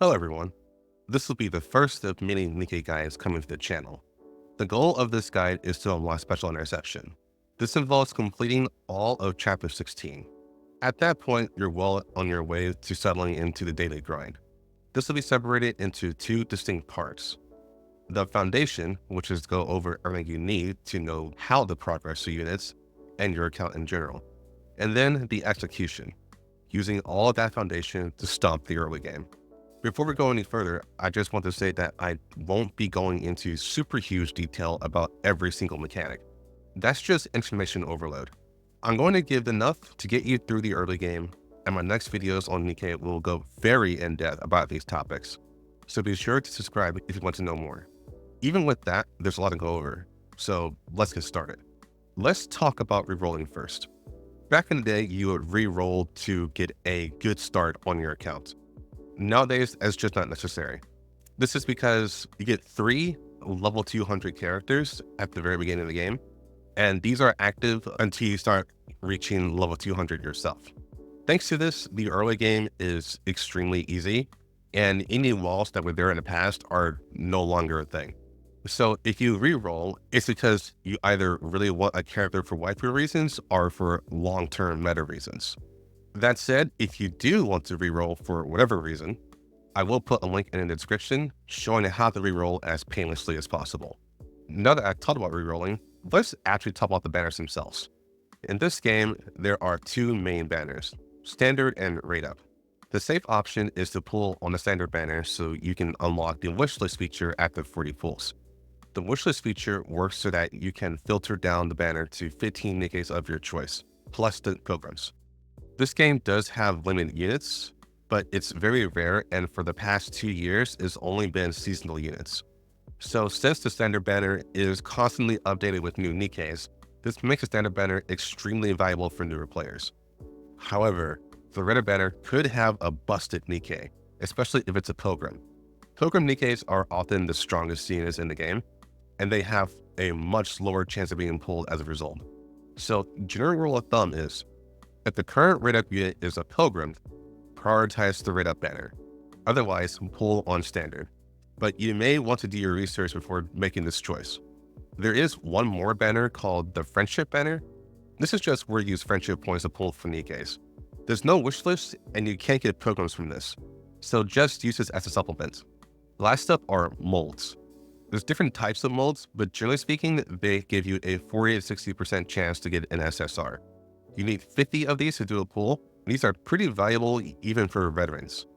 Hello everyone. This will be the first of many Nikke guides coming to the channel. The goal of this guide is to unlock special interception. This involves completing all of chapter 16. At that point, you're well on your way to settling into the daily grind. This will be separated into two distinct parts. The foundation, which is to go over everything you need to know how to progress your units and your account in general. And then the execution, using all of that foundation to stomp the early game. Before we go any further, I just want to say that I won't be going into super huge detail about every single mechanic. That's just information overload. I'm going to give enough to get you through the early game, and my next videos on Nikke will go very in-depth about these topics. So be sure to subscribe if you want to know more. Even with that, there's a lot to go over, so let's get started. Let's talk about rerolling first. Back in the day, you would reroll to get a good start on your account. Nowadays, that's just not necessary. This is because you get 3 level 200 characters at the very beginning of the game, and these are active until you start reaching level 200 yourself. Thanks to this, the early game is extremely easy, and any walls that were there in the past are no longer a thing. So if you reroll, it's because you either really want a character for waifu reasons or for long-term meta reasons. That said, if you do want to reroll for whatever reason, I will put a link in the description showing how to reroll as painlessly as possible. Now that I've talked about rerolling, let's actually talk about the banners themselves. In this game, there are 2 main banners, standard and rate up. The safe option is to pull on the standard banner so you can unlock the wishlist feature after 40 pulls. The wishlist feature works so that you can filter down the banner to 15 Nikkes of your choice, plus the pilgrims. This game does have limited units, but it's very rare, and for the past 2 years, it's only been seasonal units. So since the standard banner is constantly updated with new Nikkes, this makes the standard banner extremely valuable for newer players. However, the rare banner could have a busted Nikke, especially if it's a pilgrim. Pilgrim Nikkes are often the strongest units in the game, and they have a much lower chance of being pulled as a result. So general rule of thumb is, if the current rate up unit is a pilgrim, prioritize the rate up banner. Otherwise, pull on standard. But you may want to do your research before making this choice. There is one more banner called the friendship banner. This is just where you use friendship points to pull for Nikkes. There's no wish list, and you can't get pilgrims from this, so just use this as a supplement. Last up are molds. There's different types of molds, but generally speaking, they give you a 40 to 60% chance to get an SSR. You need 50 of these to do a pull. These are pretty valuable even for veterans.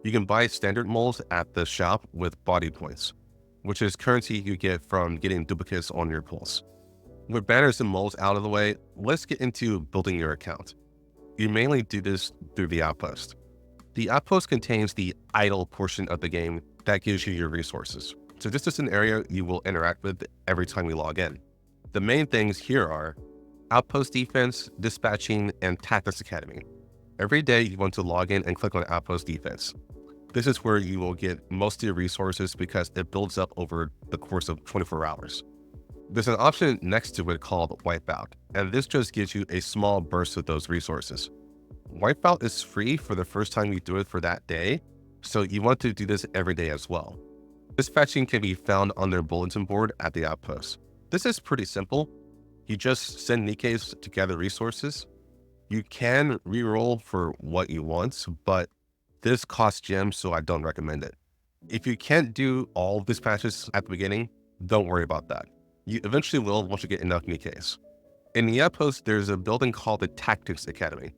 You can buy standard molds at the shop with body points, which is currency you get from getting duplicates on your pulls. With banners and molds out of the way, let's get into building your account. You mainly do this through the Outpost. The Outpost contains the idle portion of the game that gives you your resources. So this is an area you will interact with every time you log in. The main things here are Outpost Defense, Dispatching, and Tactics Academy. Every day you want to log in and click on Outpost Defense. This is where you will get most of your resources because it builds up over the course of 24 hours. There's an option next to it called Wipeout, and this just gives you a small burst of those resources. Wipeout is free for the first time you do it for that day, so you want to do this every day as well. Dispatching can be found on their bulletin board at the Outpost. This is pretty simple. You just send Nikkes to gather resources. You can reroll for what you want, but this costs gems, so I don't recommend it. If you can't do all dispatches at the beginning, don't worry about that. You eventually will once you get enough Nikkes. In the Outpost, there's a building called the Tactics Academy.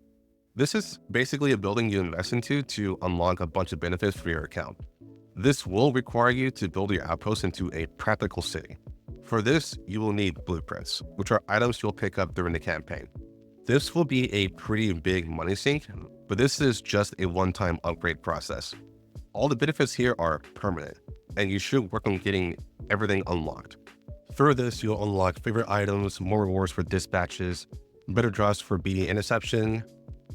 This is basically a building you invest into to unlock a bunch of benefits for your account. This will require you to build your outpost into a practical city. For this, you will need blueprints, which are items you'll pick up during the campaign. This will be a pretty big money sink, but this is just a one-time upgrade process. All the benefits here are permanent, and you should work on getting everything unlocked. Through this, you'll unlock favorite items, more rewards for dispatches, better draws for beating Interception,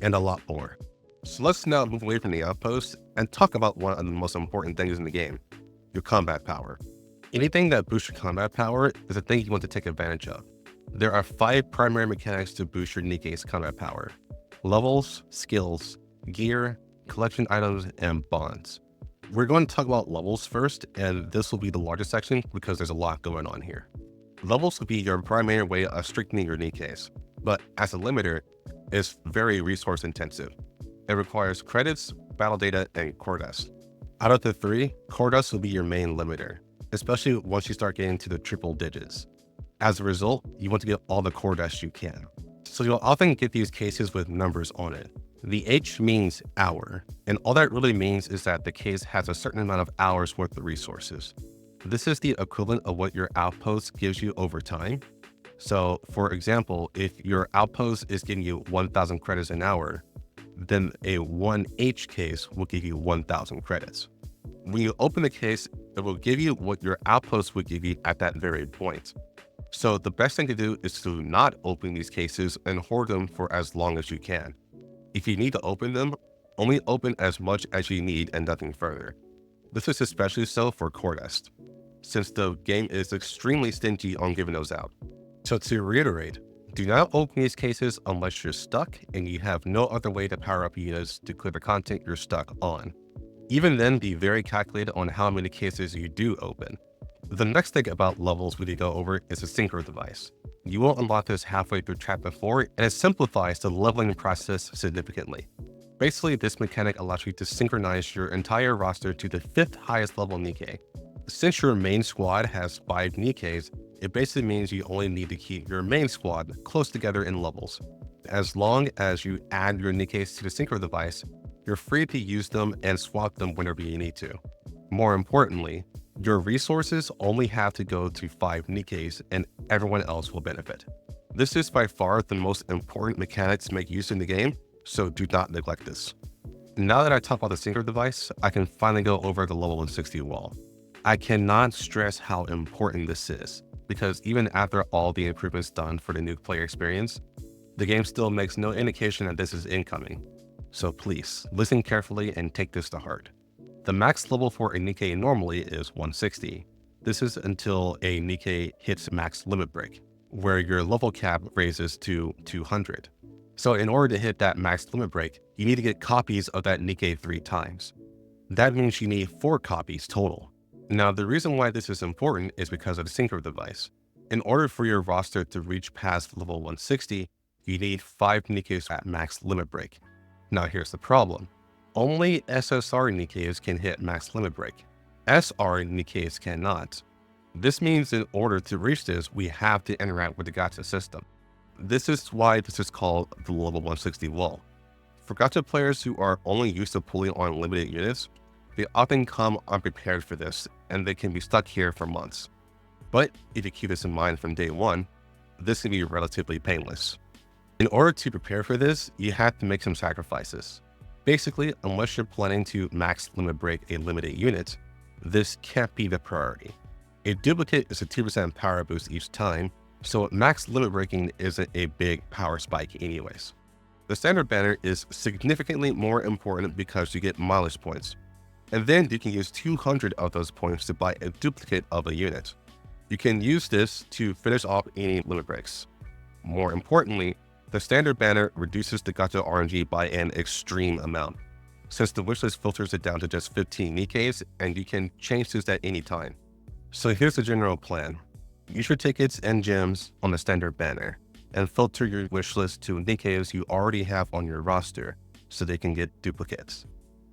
and a lot more. So let's now move away from the Outpost and talk about one of the most important things in the game, your combat power. Anything that boosts your combat power is a thing you want to take advantage of. There are 5 primary mechanics to boost your Nikke's combat power: levels, skills, gear, collection items, and bonds. We're going to talk about levels first, and this will be the largest section because there's a lot going on here. Levels will be your primary way of strengthening your Nikkes, but as a limiter, it's very resource intensive. It requires credits, battle data, and core dust. Out of the three, core dust will be your main limiter, especially once you start getting to the triple digits. As a result, you want to get all the core dust you can. So you'll often get these cases with numbers on it. The H means hour, and all that really means is that the case has a certain amount of hours worth of resources. This is the equivalent of what your outpost gives you over time. So for example, if your outpost is giving you 1,000 credits an hour, then a 1H case will give you 1,000 credits. When you open the case, it will give you what your outpost would give you at that very point. So the best thing to do is to not open these cases and hoard them for as long as you can. If you need to open them, only open as much as you need and nothing further. This is especially so for core dust, since the game is extremely stingy on giving those out. So to reiterate, do not open these cases unless you're stuck and you have no other way to power up units to clear the content you're stuck on. Even then, be very calculated on how many cases you do open. The next thing about levels we need to go over is a synchro device. You will unlock this halfway through chapter 4, and it simplifies the leveling process significantly. Basically, this mechanic allows you to synchronize your entire roster to the 5th highest level Nikke. Since your main squad has 5 Nikkes, it basically means you only need to keep your main squad close together in levels. As long as you add your Nikkes to the synchro device, you're free to use them and swap them whenever you need to. More importantly, your resources only have to go to 5 Nikkes and everyone else will benefit. This is by far the most important mechanic to make use in the game, so do not neglect this. Now that I talked about the synchro device, I can finally go over the level 160 wall. I cannot stress how important this is, because even after all the improvements done for the new player experience, the game still makes no indication that this is incoming. So please, listen carefully and take this to heart. The max level for a Nikke normally is 160. This is until a Nikke hits max limit break, where your level cap raises to 200. So in order to hit that max limit break, you need to get copies of that Nikke 3 times. That means you need 4 copies total. Now the reason why this is important is because of the synchro device. In order for your roster to reach past level 160, you need 5 Nikkes at max limit break. Now here's the problem. Only SSR Nikkes can hit max limit break. SR Nikkes cannot. This means in order to reach this, we have to interact with the gacha system. This is why this is called the level 160 wall. For gacha players who are only used to pulling on limited units, they often come unprepared for this and they can be stuck here for months. But if you keep this in mind from day one, this can be relatively painless. In order to prepare for this, you have to make some sacrifices. Basically, unless you're planning to max limit break a limited unit, this can't be the priority. A duplicate is a 2% power boost each time, so max limit breaking isn't a big power spike anyways. The standard banner is significantly more important because you get mileage points, and then you can use 200 of those points to buy a duplicate of a unit. You can use this to finish off any limit breaks. More importantly, the standard banner reduces the gacha RNG by an extreme amount, since the wishlist filters it down to just 15 Nikkes and you can change this at any time. So here's the general plan. Use your tickets and gems on the standard banner and filter your wishlist to Nikkes you already have on your roster so they can get duplicates.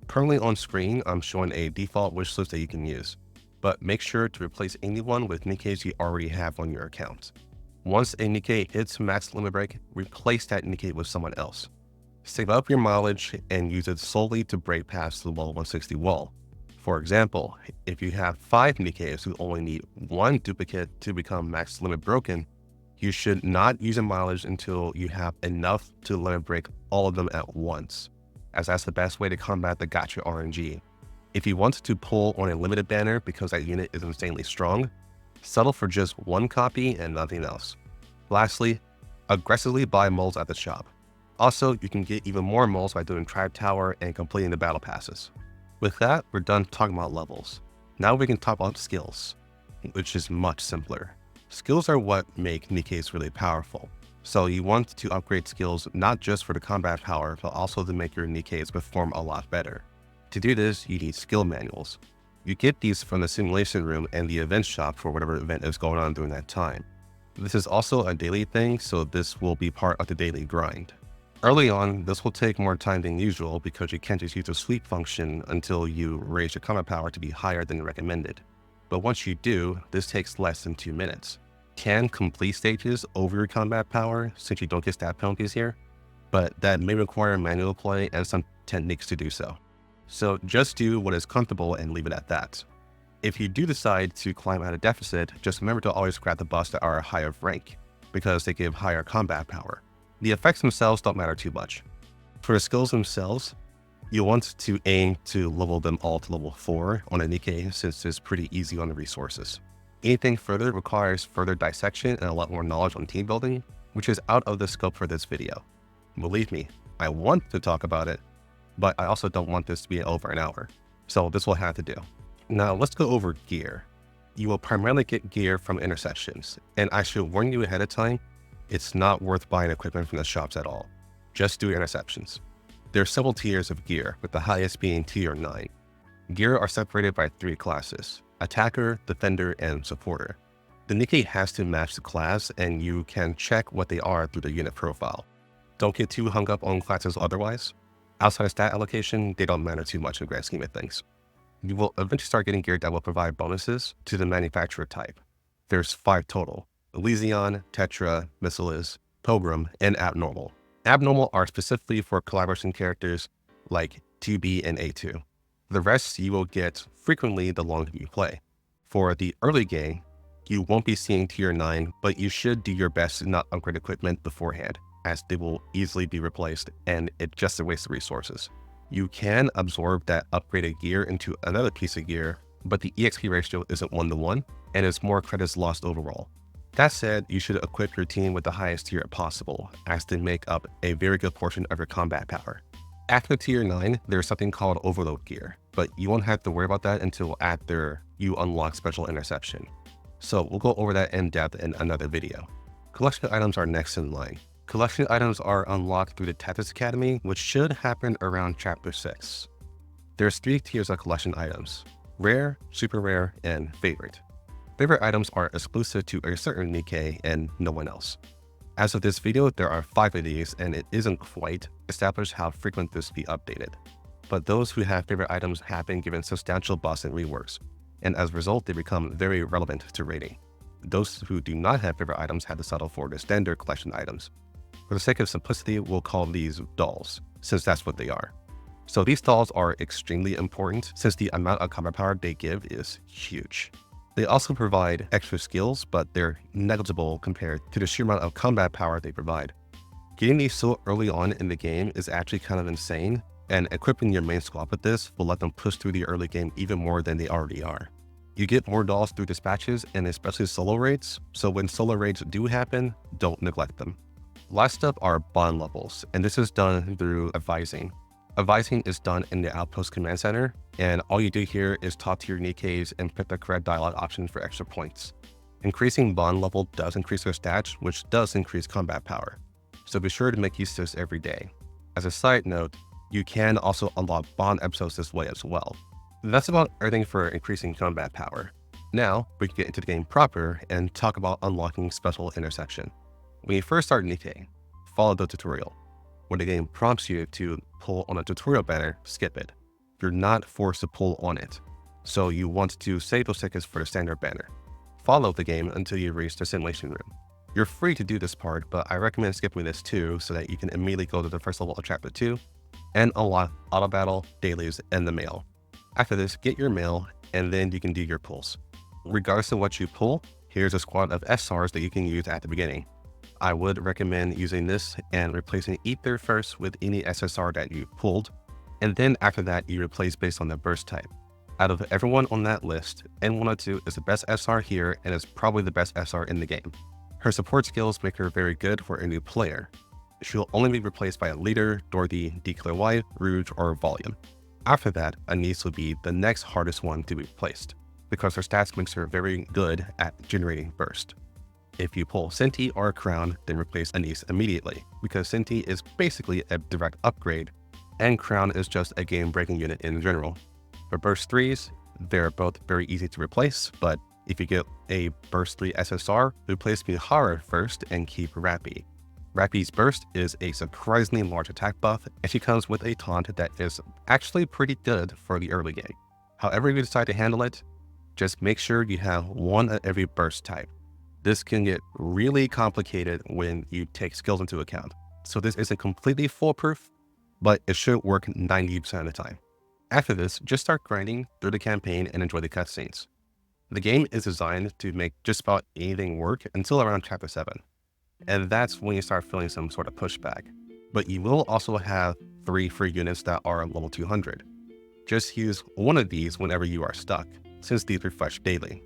Currently on screen, I'm showing a default wishlist that you can use, but make sure to replace anyone with Nikkes you already have on your account. Once a Nikke hits max limit break, replace that Nikke with someone else. Save up your mileage and use it solely to break past the level 160 wall. For example, if you have 5 Nikkes who only need 1 duplicate to become max limit broken, you should not use a mileage until you have enough to limit break all of them at once, as that's the best way to combat the gacha RNG. If you want to pull on a limited banner because that unit is insanely strong, settle for just 1 copy and nothing else. Lastly, aggressively buy molds at the shop. Also, you can get even more molds by doing Tribe Tower and completing the battle passes. With that, we're done talking about levels. Now we can talk about skills, which is much simpler. Skills are what make Nikkes really powerful. So you want to upgrade skills not just for the combat power, but also to make your Nikkes perform a lot better. To do this, you need skill manuals. You get these from the simulation room and the event shop for whatever event is going on during that time. This is also a daily thing, so this will be part of the daily grind. Early on, this will take more time than usual because you can't just use the sweep function until you raise your combat power to be higher than recommended. But once you do, this takes less than 2 minutes. You can complete stages over your combat power since you don't get stat penalties here, but that may require manual play and some techniques to do so. So just do what is comfortable and leave it at that. If you do decide to climb out of deficit, just remember to always grab the buffs that are higher rank, because they give higher combat power. The effects themselves don't matter too much. For the skills themselves, you want to aim to level them all to level 4 on a Nikke since it's pretty easy on the resources. Anything further requires further dissection and a lot more knowledge on team building, which is out of the scope for this video. Believe me, I want to talk about it, but I also don't want this to be over an hour, so this will have to do. Now let's go over gear. You will primarily get gear from Interceptions, and I should warn you ahead of time, it's not worth buying equipment from the shops at all. Just do Interceptions. There are several tiers of gear, with the highest being tier 9. Gear are separated by 3 classes: Attacker, Defender, and Supporter. The Nikke has to match the class, and you can check what they are through the unit profile. Don't get too hung up on classes otherwise. Outside of stat allocation, they don't matter too much in the grand scheme of things. You will eventually start getting gear that will provide bonuses to the manufacturer type. There's 5 total: Elysion, Tetra, Missilis, Pilgrim, and Abnormal. Abnormal are specifically for collaboration characters like 2B and A2. The rest you will get frequently the longer you play. For the early game, you won't be seeing tier 9, but you should do your best to not upgrade equipment beforehand, as they will easily be replaced and it's just a waste of resources. You can absorb that upgraded gear into another piece of gear, but the EXP ratio isn't 1-to-1 and it's more credits lost overall. That said, you should equip your team with the highest tier possible, as they make up a very good portion of your combat power. After tier 9, there's something called overload gear, but you won't have to worry about that until after you unlock special interception. So we'll go over that in depth in another video. Collection items are next in line. Collection items are unlocked through the Tactics Academy, which should happen around chapter 6. There's 3 tiers of collection items: rare, super rare, and favorite. Favorite items are exclusive to a certain Nikke and no one else. As of this video, there are 5 of these, and it isn't quite established how frequent this be updated. But those who have favorite items have been given substantial buffs and reworks, and as a result, they become very relevant to raiding. Those who do not have favorite items have to settle for the standard collection items. For the sake of simplicity, we'll call these dolls, since that's what they are. So these dolls are extremely important since the amount of combat power they give is huge. They also provide extra skills, but they're negligible compared to the sheer amount of combat power they provide. Getting these so early on in the game is actually kind of insane, and equipping your main squad with this will let them push through the early game even more than they already are. You get more dolls through dispatches and especially solo raids, so when solo raids do happen, don't neglect them. Last up are bond levels, and this is done through advising. Advising is done in the Outpost Command Center, and all you do here is talk to your Nikkes and pick the correct dialogue option for extra points. Increasing bond level does increase their stats, which does increase combat power, so be sure to make use of this every day. As a side note, you can also unlock bond episodes this way as well. That's about everything for increasing combat power. Now, we can get into the game proper and talk about unlocking special intersection. When you first start Nikke, follow the tutorial. When the game prompts you to pull on a tutorial banner, skip it. You're not forced to pull on it, so you want to save those tickets for the standard banner. Follow the game until you reach the simulation room. You're free to do this part, but I recommend skipping this too so that you can immediately go to the first level of chapter 2 and unlock auto battle, dailies, and the mail. After this, get your mail and then you can do your pulls. Regardless of what you pull, here's a squad of SRs that you can use at the beginning. I would recommend using this and replacing Ether first with any SSR that you pulled, and then after that you replace based on the burst type. Out of everyone on that list, N102 is the best SR here and is probably the best SR in the game. Her support skills make her very good for a new player. She'll only be replaced by a leader, Dorothy, Declare White, Rouge, or Volume. After that, Anise will be the next hardest one to be replaced, because her stats makes her very good at generating burst. If you pull Senti or Crown, then replace Anise immediately, because Senti is basically a direct upgrade, and Crown is just a game-breaking unit in general. For Burst 3s, they're both very easy to replace, but if you get a Burst 3 SSR, replace Mihara first and keep Rappy. Rappy's Burst is a surprisingly large attack buff, and she comes with a taunt that is actually pretty good for the early game. However you decide to handle it, just make sure you have one of every burst type. This can get really complicated when you take skills into account, so this isn't completely foolproof, but it should work 90% of the time. After this, just start grinding through the campaign and enjoy the cutscenes. The game is designed to make just about anything work until around Chapter 7, and that's when you start feeling some sort of pushback. But you will also have 3 free units that are level 200. Just use one of these whenever you are stuck, since these refresh daily.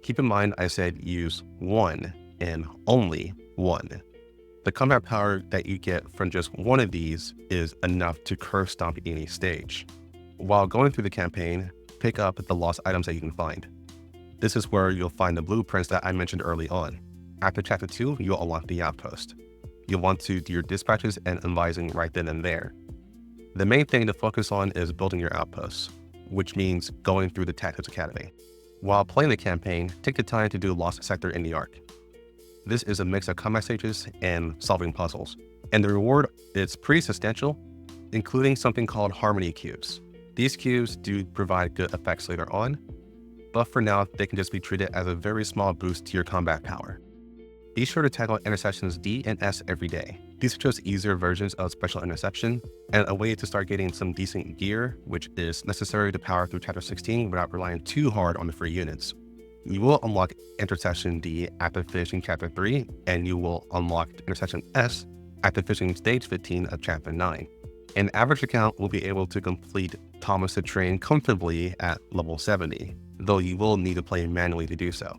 Keep in mind I said use one and only one. The combat power that you get from just one of these is enough to curve stomp any stage. While going through the campaign, pick up the lost items that you can find. This is where you'll find the blueprints that I mentioned early on. After Chapter 2, you'll unlock the Outpost. You'll want to do your dispatches and advising right then and there. The main thing to focus on is building your outposts, which means going through the Tactics Academy. While playing the campaign, take the time to do Lost Sector in the Ark. This is a mix of combat stages and solving puzzles, and the reward is pretty substantial, including something called Harmony Cubes. These cubes do provide good effects later on, but for now, they can just be treated as a very small boost to your combat power. Be sure to tackle interceptions D and S every day. These are just easier versions of Special Interception, and a way to start getting some decent gear, which is necessary to power through Chapter 16 without relying too hard on the free units. You will unlock Interception D after finishing Chapter 3, and you will unlock Interception S after finishing Stage 15 of Chapter 9. An average account will be able to complete Thomas the Train comfortably at level 70, though you will need to play manually to do so.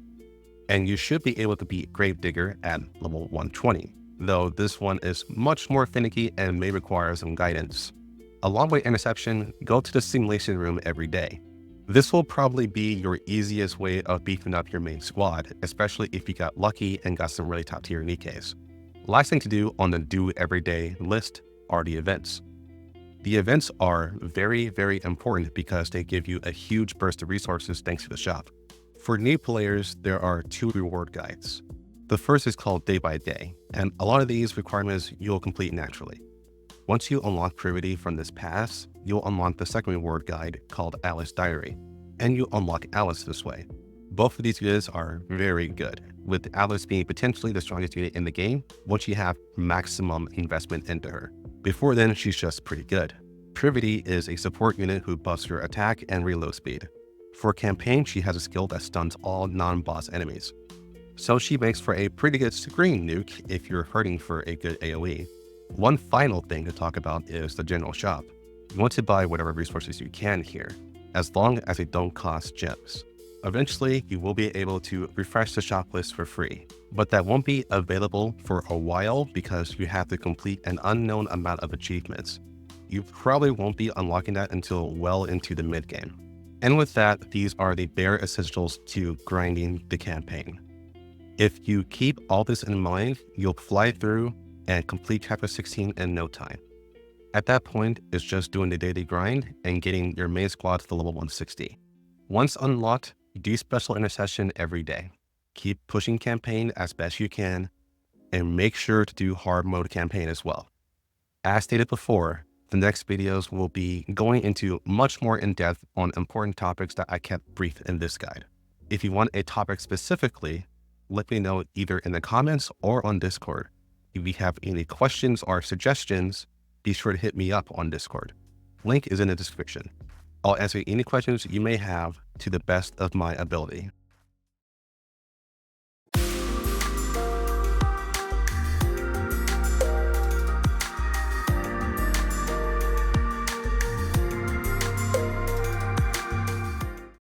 And you should be able to beat Gravedigger at level 120, though this one is much more finicky and may require some guidance. Along with Interception, go to the simulation room every day. This will probably be your easiest way of beefing up your main squad, especially if you got lucky and got some really top tier Nikkes. Last thing to do on the do every day list are the events. The events are very, very important because they give you a huge burst of resources thanks to the shop. For new players, there are 2 reward guides. The first is called Day by Day, and a lot of these requirements you'll complete naturally. Once you unlock Privity from this pass, you'll unlock the second reward guide called Alice Diary, and you unlock Alice this way. Both of these units are very good, with Alice being potentially the strongest unit in the game once you have maximum investment into her. Before then, she's just pretty good. Privity is a support unit who buffs your attack and reload speed. For campaign, she has a skill that stuns all non-boss enemies. So she makes for a pretty good screen nuke if you're hurting for a good AoE. One final thing to talk about is the general shop. You want to buy whatever resources you can here, as long as they don't cost gems. Eventually, you will be able to refresh the shop list for free, but that won't be available for a while because you have to complete an unknown amount of achievements. You probably won't be unlocking that until well into the mid-game. And with that, these are the bare essentials to grinding the campaign. If you keep all this in mind, you'll fly through and complete Chapter 16 in no time. At that point, it's just doing the daily grind and getting your main squad to the level 160. Once unlocked, do Special Intercession every day. Keep pushing campaign as best you can, and make sure to do hard mode campaign as well. As stated before, the next videos will be going into much more in-depth on important topics that I kept brief in this guide. If you want a topic specifically, let me know either in the comments or on Discord. If you have any questions or suggestions, be sure to hit me up on Discord. Link is in the description. I'll answer any questions you may have to the best of my ability.